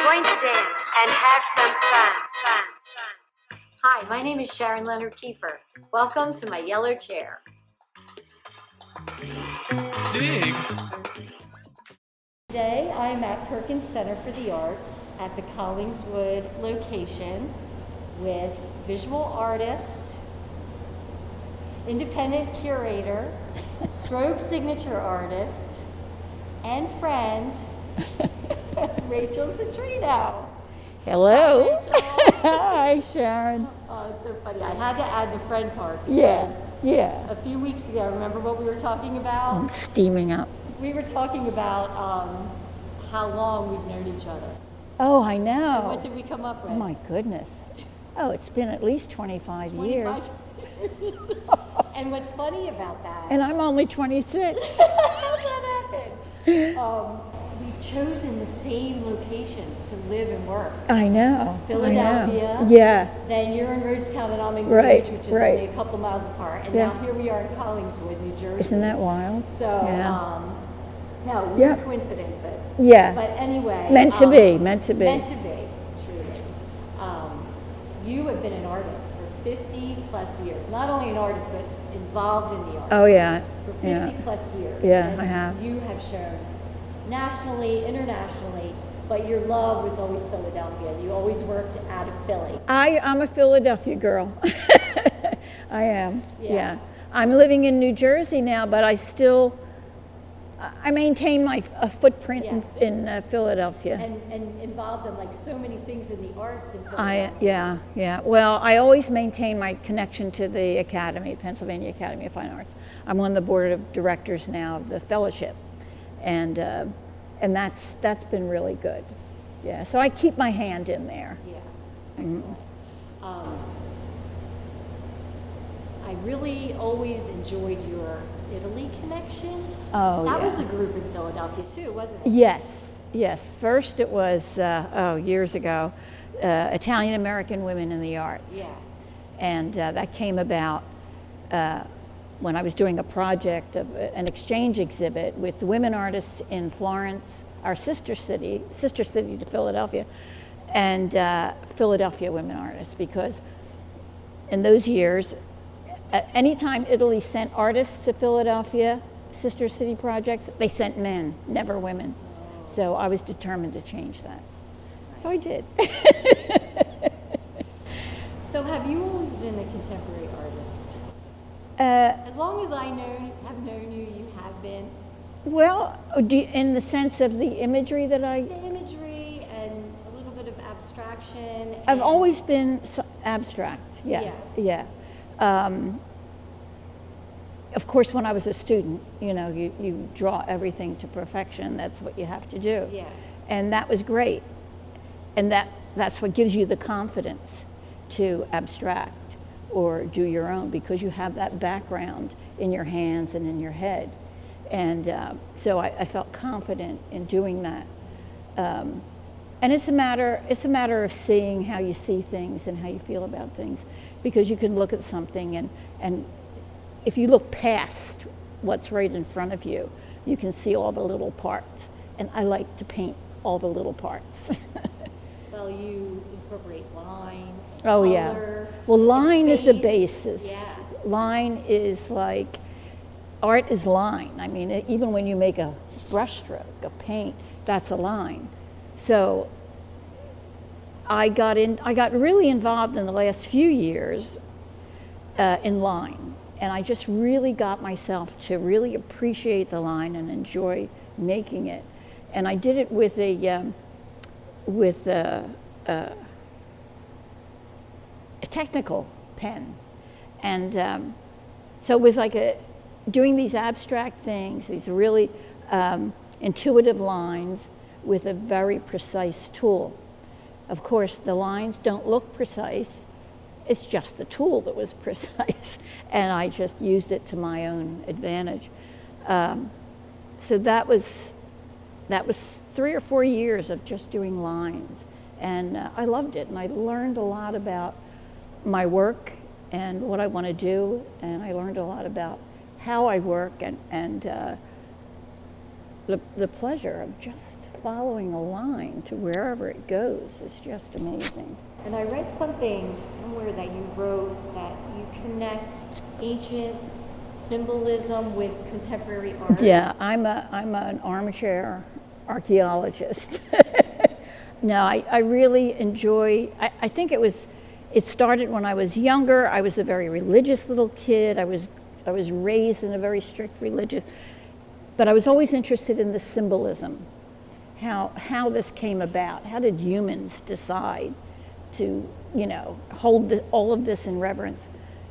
We're going to dance and have some fun. Hi, my name is Sharon Leonard Kiefers. Welcome to my yellow chair. Dig. Today I'm at Perkins Center for the Arts at the Collingswood location with visual artist, independent curator, Strobe signature artist, and friend, Rachel Citrino. Hello. Hi, Rachel. Hi, Sharon. Oh, it's so funny. I had to add the friend part Yeah, because yeah. a few weeks ago, remember what we were talking about? I'm steaming up. We were talking about how long we've known each other. Oh, I know. And what did we come up with? Oh, my goodness. Oh, it's been at least 25 years. 25 years. And what's funny about that? And I'm only 26. How's that happen? We've chosen the same locations to live and work. I know. Philadelphia. I know. Yeah. Then you're in Rhodetown and I'm in Right, Greenwich, which is right. only a couple miles apart. And Yeah. now here we are in Collingswood, New Jersey. Isn't that wild? So, Yeah. no, weird Yeah. coincidences. Yeah. But anyway. Meant to be, meant to be. Meant to be, truly. You have been an artist for 50 plus years. Not only an artist, but involved in the arts. Oh, yeah. For 50 Yeah. plus years. Yeah, And I have. you have shown nationally, internationally, but your love was always Philadelphia. You always worked out of Philly. I'm a Philadelphia girl. I am. Yeah. Yeah. I'm living in New Jersey now, but I maintain my footprint in Philadelphia. And involved in like so many things in the arts in Philadelphia. Yeah. Well, I always maintain my connection to the Academy, Pennsylvania Academy of Fine Arts. I'm on the board of directors now of the fellowship, and that's been really good. Yeah. So I keep my hand in there. Yeah, excellent. I really always enjoyed your Italy connection. Oh, that yeah. was a group in Philadelphia too, wasn't it? Yes. First it was, years ago, Italian American Women in the Arts. Yeah. And that came about when I was doing a project of an exchange exhibit with women artists in Florence, our sister city to Philadelphia, and Philadelphia women artists, because in those years, anytime Italy sent artists to Philadelphia, sister city projects, they sent men, never women. So I was determined to change that. So I did. So have you always been a contemporary artist? As long as I have known you, you have been. Well, in the sense of the imagery that The imagery and a little bit of abstraction. I've always been abstract, yeah. Of course, when I was a student, you draw everything to perfection. That's what you have to do. Yeah. And that was great. And that's what gives you the confidence to abstract or do your own, because you have that background in your hands and in your head. And so I felt confident in doing that. And it's a matter of seeing how you see things and how you feel about things, because you can look at something and if you look past what's right in front of you, you can see all the little parts. And I like to paint all the little parts. Well, you incorporate line, oh, color, yeah. Well, line is the space. basis. Yeah. Line is like, art is line. I mean, even when you make a brush stroke, a paint, that's a line. So I got really involved in the last few years in line. And I just really got myself to really appreciate the line and enjoy making it. And I did it with a technical pen. And so it was like doing these abstract things, these really intuitive lines with a very precise tool. Of course, the lines don't look precise. It's just the tool that was precise, and I just used it to my own advantage. So that was 3 or 4 years of just doing lines, and I loved it, and I learned a lot about my work and what I want to do, and I learned a lot about how I work and the pleasure of just following a line to wherever it goes is just amazing. And I read something somewhere that you wrote that you connect ancient symbolism with contemporary art. Yeah, I'm an armchair archaeologist. No, I really enjoy, I think it started when I was younger. I was a very religious little kid. I was raised in a very strict religious, but I was always interested in the symbolism, how this came about. How did humans decide to, hold all of this in reverence?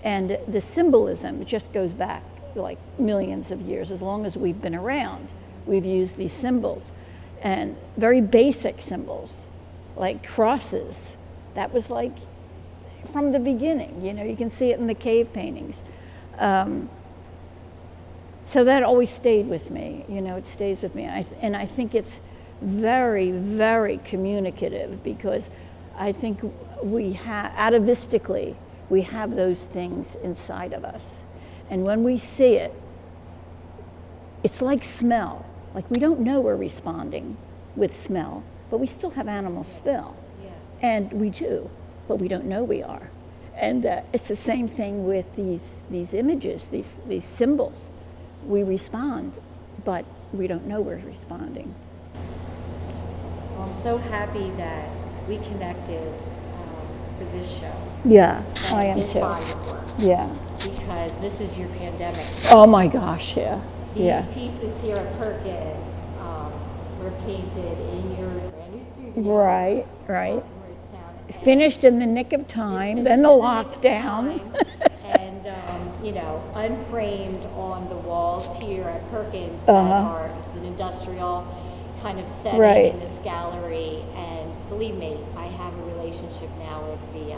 And the symbolism just goes back like millions of years. As long as we've been around, we've used these symbols, and very basic symbols like crosses. That was like from the beginning. You can see it in the cave paintings. So that always stayed with me. It stays with me, and I think it's very, very communicative, because I think we have, atavistically, we have those things inside of us. And when we see it, it's like smell. Like, we don't know we're responding with smell, but we still have animal smell. Yeah. And we do, but we don't know we are. And it's the same thing with these images, these symbols. We respond, but we don't know we're responding. Well, I'm so happy that we connected for this show. Yeah, And I am this too. body of work, Yeah. because this is your pandemic. Oh my gosh, yeah. These Yeah. pieces here at Perkins were painted in your brand new studio. Right. Where it's down. And Finished in the nick of time, then the lockdown. And, unframed on the walls here at Perkins it's an industrial kind of setting Right. in this gallery. And believe me, I have a relationship now with the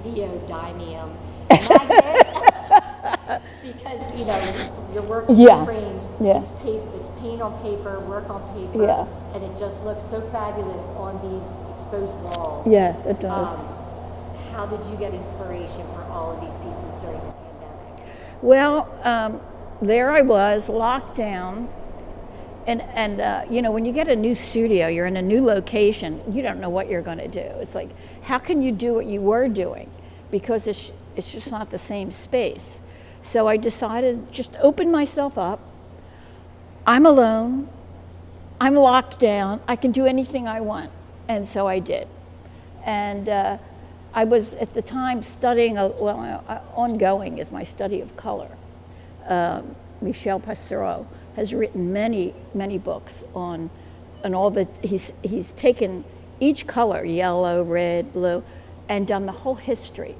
neodymium magnet. Because, your work is Yeah. framed. Yeah. It's paint on paper, work on paper. Yeah. And it just looks so fabulous on these exposed walls. Yeah, it does. How did you get inspiration for all of these pieces during the pandemic? Well, there I was, locked down. And when you get a new studio, you're in a new location, you don't know what you're going to do. It's like, how can you do what you were doing? Because it's just not the same space. So I decided just open myself up. I'm alone. I'm locked down. I can do anything I want. And so I did. And I was at the time studying, ongoing is my study of color. Michel Pastoureau has written many, many books on all the, he's taken each color, yellow, red, blue, and done the whole history,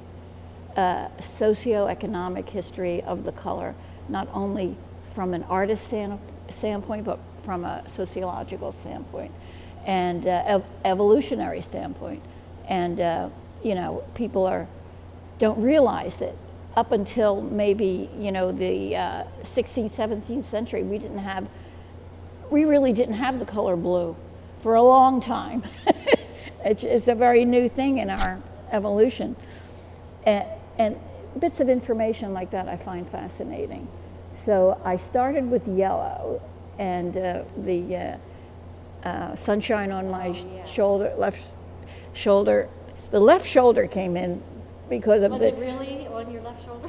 socioeconomic history of the color, not only from an artist standpoint, but from a sociological standpoint and evolutionary standpoint. And people don't realize that up until maybe the 16th, 17th century, we really didn't have the color blue for a long time. It's a very new thing in our evolution, and bits of information like that I find fascinating. So I started with yellow, and the sunshine on my shoulder, left shoulder. The left shoulder came in because of Was it really on your left shoulder?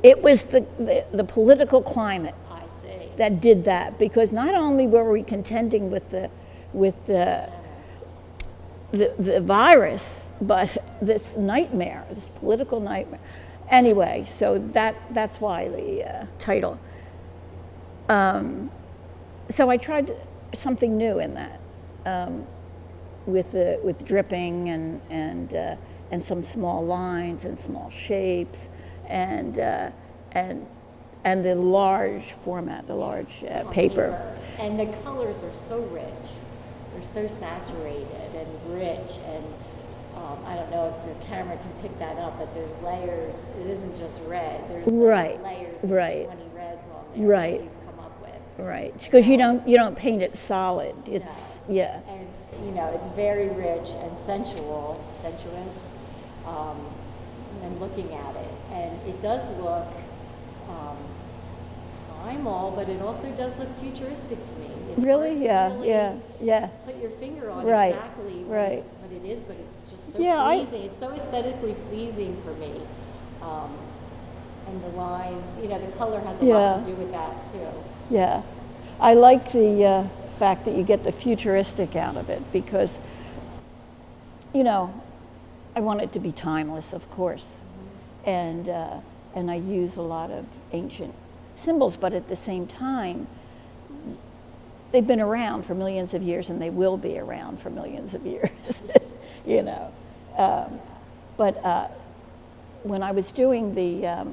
It was the political climate I see. that did that, because not only were we contending with the virus, but this nightmare, this political nightmare. Anyway, so that's why the title. So I tried something new in that, with dripping and some small lines and small shapes, and the large format, the large paper. And the colors are so rich. They're so saturated and rich, and I don't know if the camera can pick that up, but there's layers. It isn't just red. There's Right, layers. right. 20 reds on there Right. that you've come up with. Right, because you don't paint it solid. It's yeah. And it's very rich and sensuous, and looking at it, and it does look primal, but it also does look futuristic to me. It's Really? hard to Yeah, really yeah. put your finger on Right, exactly right. what it is, but it's just so Yeah, pleasing. It's so aesthetically pleasing for me. And the lines, the color has a lot to do with that too. Yeah. I like the fact that you get the futuristic out of it because, I want it to be timeless, of course. And I use a lot of ancient symbols, but at the same time, they've been around for millions of years and they will be around for millions of years, But when I was doing the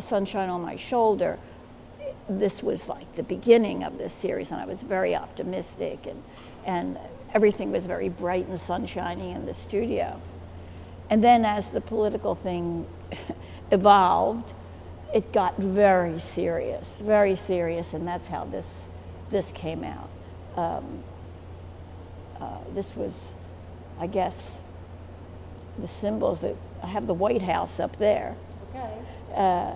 Sunshine on My Shoulder, this was like the beginning of this series, and I was very optimistic, and everything was very bright and sunshiny in the studio. And then as the political thing evolved, it got very serious, and that's how this came out. This was, I guess, the symbols that I have the White House up there. Okay.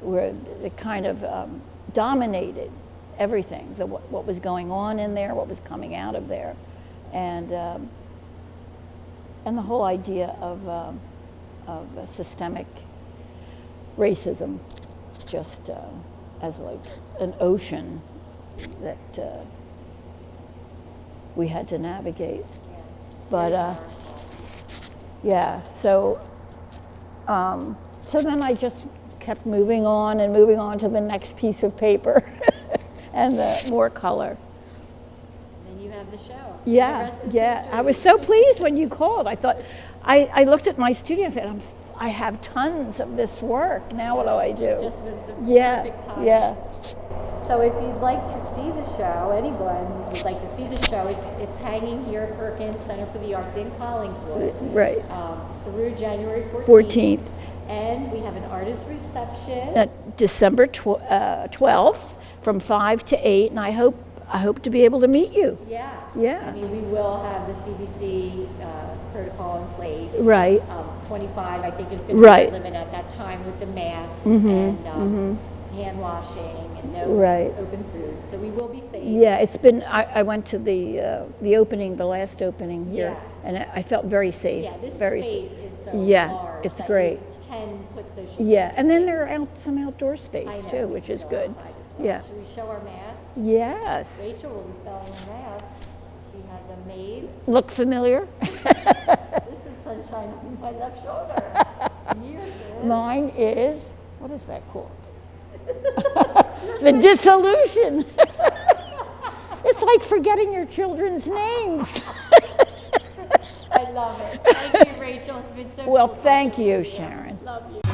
Where it kind of dominated everything, what was going on in there, what was coming out of there, and the whole idea of systemic racism, just as like an ocean that we had to navigate. Yeah. But yeah, so then I just kept moving on to the next piece of paper and more color. Then you have the show. Yeah, The rest is yeah. history. I was so pleased when you called. I thought, I looked at my studio and said, I have tons of this work. Now what do I do? Just was the Yeah, perfect time. yeah. So if you'd like to see the show, anyone would like to see the show, it's hanging here at Perkins Center for the Arts in Collingswood. Right. Through January 14th. 14th. And we have an artist reception. December 12th from 5 to 8, and I hope to be able to meet you. Yeah. Yeah. I mean, we will have the CDC protocol in place. Right. 25, I think, is going to Right. be the limit at that time with the masks and hand washing and no Right. open food. So we will be safe. Yeah, it's been. I went to the opening, the last opening here, and I felt very safe. Yeah, this very space is so Yeah, large it's that great. you can put social Yeah, and then there are some outdoor I space know, too, we which can is go good. outside as well. Yeah. Should we show our masks? Yes. Rachel will be selling a mask. She had them made. Look familiar? This is Sunshine on my left shoulder. And yours is. Mine is. What is that called? The Dissolution. It's like forgetting your children's names. I love it. Thank you, Rachel. It's been so Well, cool thank talking you, to Sharon. Love you.